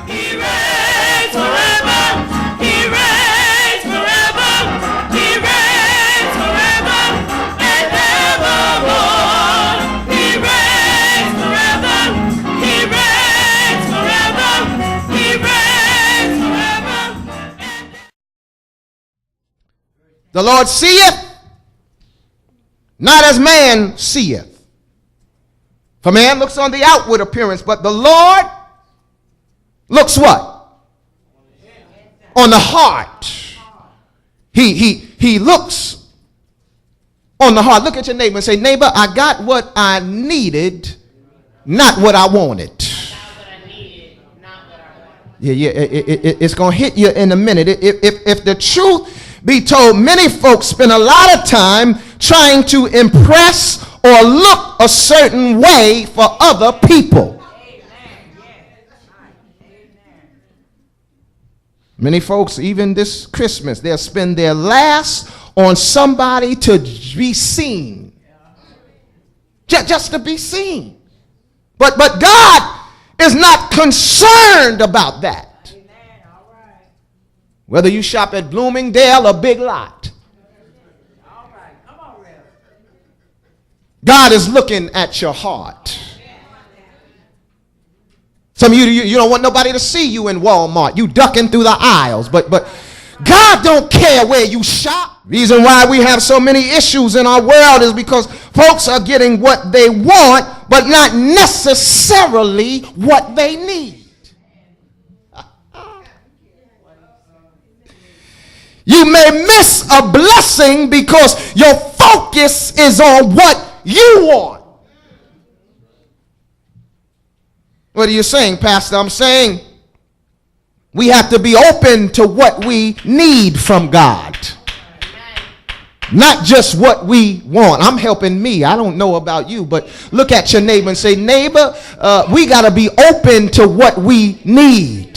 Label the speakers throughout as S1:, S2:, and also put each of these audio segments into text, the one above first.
S1: He reigns forever. He reigns forever. He reigns forever and evermore. He reigns forever. He reigns forever. He reigns forever.
S2: The Lord seeth not as man seeth. For man looks on the outward appearance, but the Lord looks what? On the heart. He looks on the heart. Look at your neighbor and say, neighbor, I got what I needed, not what I wanted. Yeah, it's going to hit you in a minute. If the truth be told, many folks spend a lot of time trying to impress or look a certain way for other people. Many folks, even this Christmas, they'll spend their last on somebody to be seen. Just to be seen. But God is not concerned about that. Whether you shop at Bloomingdale or Big Lot. God is looking at your heart. Some of you don't want nobody to see you in Walmart. You ducking through the aisles. But God don't care where you shop. Reason why we have so many issues in our world is because folks are getting what they want, but not necessarily what they need. You may miss a blessing because your focus is on what you want. What are you saying, Pastor? I'm saying we have to be open to what we need from God. Not just what we want. I'm helping me. I don't know about you, but look at your neighbor and say, neighbor, we got to be open to what we need.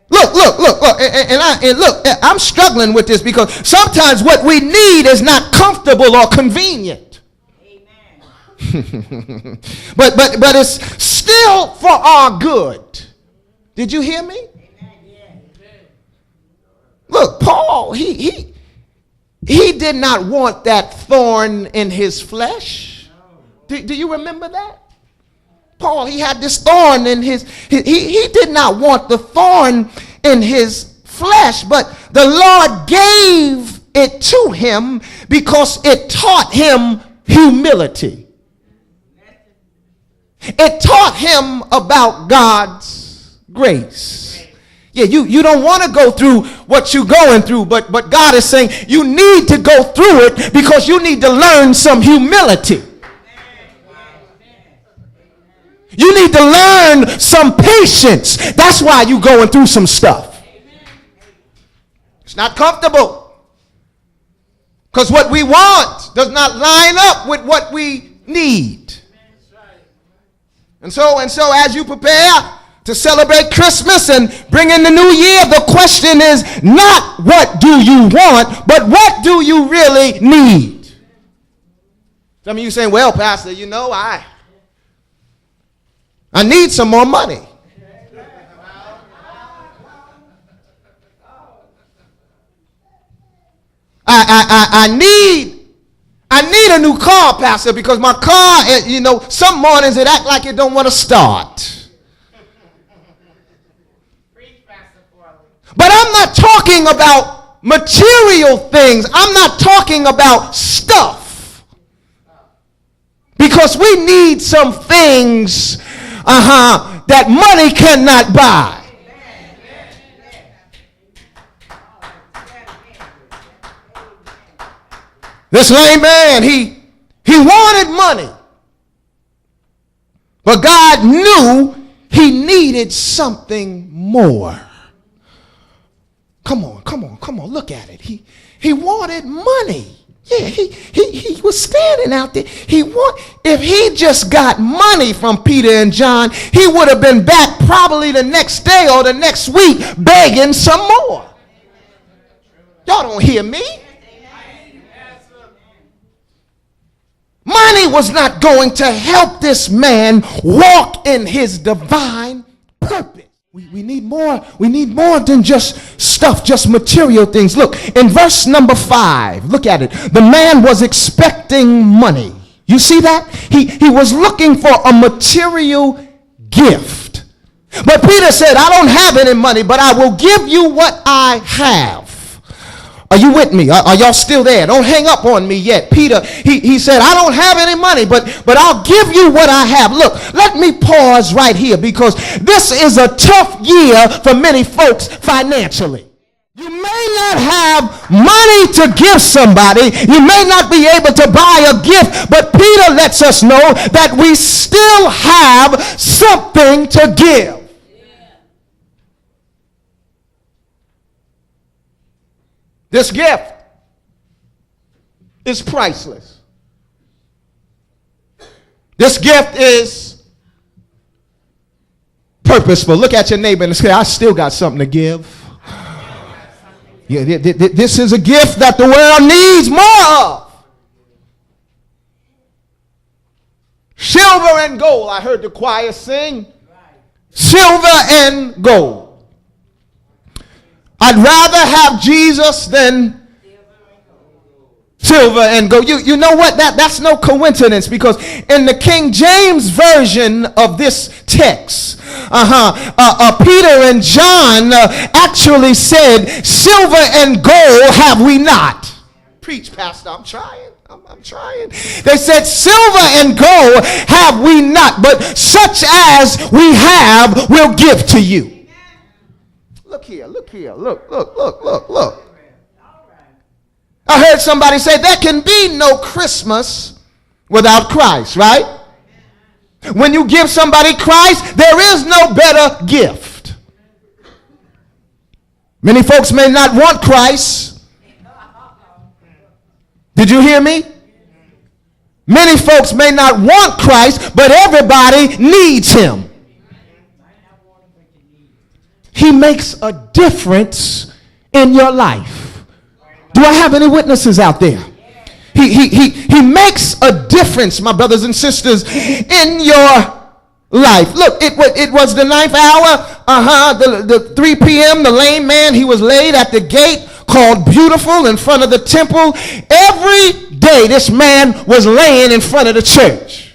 S2: Look, and look, I'm struggling with this because sometimes what we need is not comfortable or convenient. Amen. but it's still for our good. Did you hear me? Amen. Look, Paul, he did not want that thorn in his flesh. Do you remember that? Paul, he had this thorn in his, he did not want the thorn in his flesh, but the Lord gave it to him because it taught him humility. It taught him about God's grace. Yeah, you don't want to go through what you're going through, but God is saying you need to go through it because you need to learn some humility. You need to learn some patience. That's why you're going through some stuff. It's not comfortable. Because what we want does not line up with what we need. And so as you prepare to celebrate Christmas and bring in the new year, the question is not what do you want, but what do you really need? Some of you saying, well, Pastor, you know, I need some more money. I need a new car, Pastor, because my car, some mornings it act like it don't want to start. But I'm not talking about material things. I'm not talking about stuff. Because we need some things that money cannot buy. This lame man, he wanted money. But God knew he needed something more. Come on, look at it. He wanted money. Yeah, he was standing out there. If he just got money from Peter and John, he would have been back probably the next day or the next week begging some more. Y'all don't hear me? Money was not going to help this man walk in his divine purpose. We need more. We need more than just stuff, just material things. Look, in verse number 5, look at it. The man was expecting money. You see that? He was looking for a material gift. But Peter said, I don't have any money, but I will give you what I have. Are you with me? Are y'all still there? Don't hang up on me yet. Peter, he said, I don't have any money, but I'll give you what I have. Look, let me pause right here because this is a tough year for many folks financially. You may not have money to give somebody. You may not be able to buy a gift, but Peter lets us know that we still have something to give. This gift is priceless. This gift is purposeful. Look at your neighbor and say, I still got something to give. Yeah, this is a gift that the world needs more of. Silver and gold. I heard the choir sing. Silver and gold. I'd rather have Jesus than silver and gold. You know what? That's no coincidence because in the King James version of this text, Peter and John actually said, silver and gold have we not. Preach, Pastor, I'm trying. I'm trying. They said, silver and gold have we not, but such as we have, we'll give to you. Look here, look. I heard somebody say there can be no Christmas without Christ, right? When you give somebody Christ, there is no better gift. Many folks may not want Christ. Did you hear me? Many folks may not want Christ, but everybody needs him. He makes a difference in your life. Do I have any witnesses out there? He makes a difference, my brothers and sisters, in your life. Look, it was the 9th hour, the 3 p.m., the lame man, he was laid at the gate called Beautiful in front of the temple. Every day this man was laying in front of the church.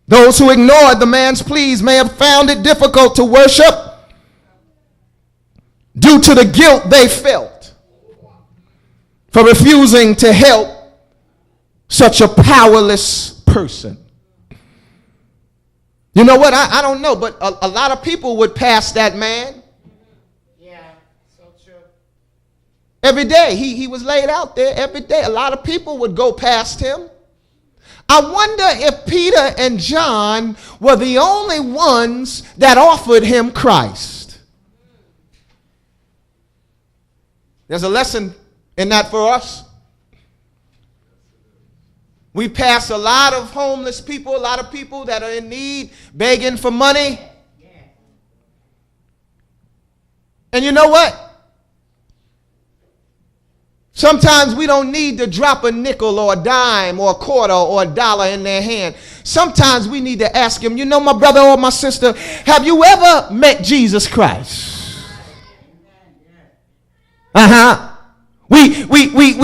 S2: Those who ignored the man's pleas may have found it difficult to worship due to the guilt they felt for refusing to help such a powerless person. You know what? I don't know, but a lot of people would pass that man.
S1: Yeah, so true.
S2: Every day. He was laid out there every day. A lot of people would go past him. I wonder if Peter and John were the only ones that offered him Christ. There's a lesson in that for us. We pass a lot of homeless people, a lot of people that are in need, begging for money. And you know what? Sometimes we don't need to drop a nickel or a dime or a quarter or a dollar in their hand. Sometimes we need to ask them, you know, my brother or my sister, have you ever met Jesus Christ? We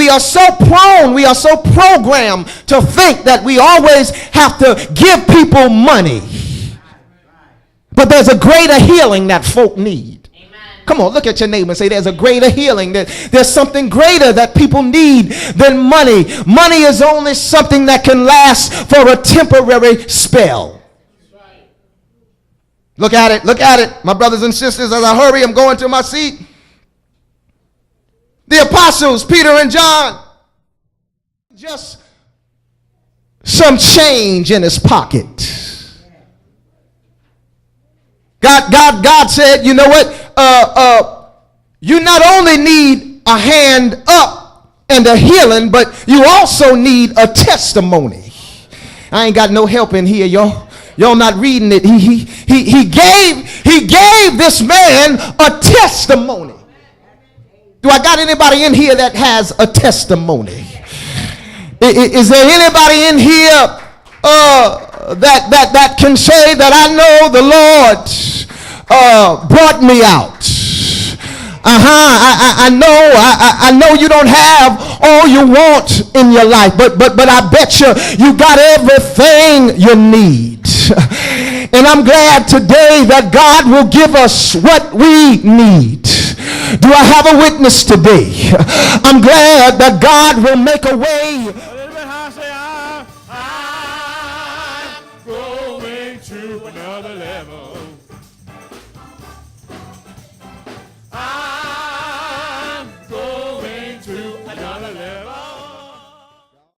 S2: are so prone, we are so programmed to think that we always have to give people money. But there's a greater healing that folk need. Come on, look at your neighbor and say there's a greater healing. There's something greater that people need than money. Money is only something that can last for a temporary spell. Look at it. My brothers and sisters, as I hurry, I'm going to my seat. The apostles, Peter and John, just some change in his pocket. God said, you know what? You not only need a hand up and a healing, but you also need a testimony. I ain't got no help in here, y'all. Y'all not reading it. He gave this man a testimony. Do I got anybody in here that has a testimony? Is there anybody in here that can say that I know the Lord brought me out? I know you don't have all you want in your life, but I bet you got everything you need. And I'm glad today that God will give us what we need. Do I have a witness today? I'm glad that God will make a way.
S3: I'm going to another level.